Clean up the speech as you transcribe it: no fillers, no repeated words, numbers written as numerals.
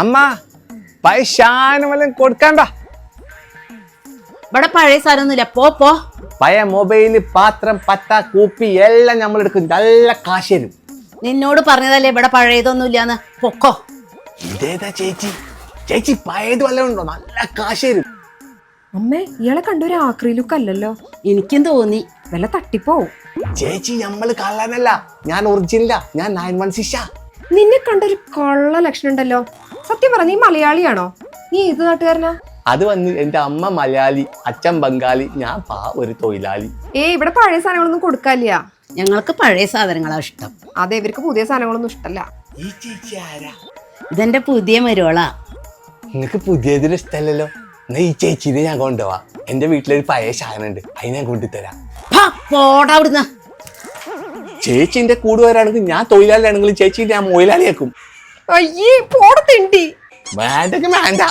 അമ്മ പൈസാനും വല്ലതും കൊടുക്കണ്ട. ഇവിടെ പഴയ സാധനമൊന്നുമില്ല, പോ. പഴയ മൊബൈല്, പാത്രം, പത്ത, കൂപ്പി എല്ലാം നമ്മൾ എടുക്കും. നല്ല കാശ് തരും. നിന്നോട് പറഞ്ഞതല്ലേ ഇവിടെ പഴയതൊന്നുമില്ലാന്ന്. പൊക്കോ. ഇതേതാ ചേച്ചി? ചേച്ചി പഴയത് വല്ലതും ഉണ്ടോ? നല്ല കാശ് തരും. അമ്മേ, ഇയാളെ കണ്ടൊരു ആക്രി ലുക്ക് അല്ലല്ലോ. എനിക്കും തോന്നി വല്ല തട്ടിപ്പോവും. ചേച്ചി നമ്മള് കള്ളനല്ല, ഞാൻ ഒറിജിനലാ. ഞാൻ 916. നിന്നെ കണ്ടൊരു കള്ള ലക്ഷണം ഉണ്ടല്ലോ. സത്യം പറ, നീ മലയാളിയാണോ? നീ ഏത് നാട്ടുകാരനാ? അത് വന്ന് എന്റെ അമ്മ മലയാളി, അച്ഛൻ ബംഗാളി, ഞാൻ ഒരു തൊഴിലാളി. ഇവിടെ പഴയ സാധനങ്ങളൊന്നും കൊടുക്കാനില്ല. ഞങ്ങൾക്ക് പഴയ സാധനങ്ങളാ ഇഷ്ടം. അതെ, ഇവർക്ക് പുതിയ സാധനങ്ങളൊന്നും ഇഷ്ടല്ല. ഈ ചേച്ചി ആരാ? ഇതെന്റെ പുതിയ മരുവളാ. നിങ്ങക്ക് പുതിയതിന് ഇഷ്ടമല്ലല്ലോ. എന്നാ ഈ ചേച്ചിനെ ഞാൻ കൊണ്ടുപോവാ. എന്റെ വീട്ടിലൊരു പഴയ സാധനം ഉണ്ട്, അതിനെ കൊണ്ടുതരാം. പോടാ അവിടുന്ന്. ചേച്ചിന്റെ കൂടെ വരാണെങ്കിൽ ഞാൻ തൊഴിലാളിയാണെങ്കിൽ ചേച്ചി ഞാൻ മൊയിലാളിയാക്കും. അയ്യേ, പോടത്തിണ്ടി. വേണ്ടെങ്കിൽ വേണ്ട.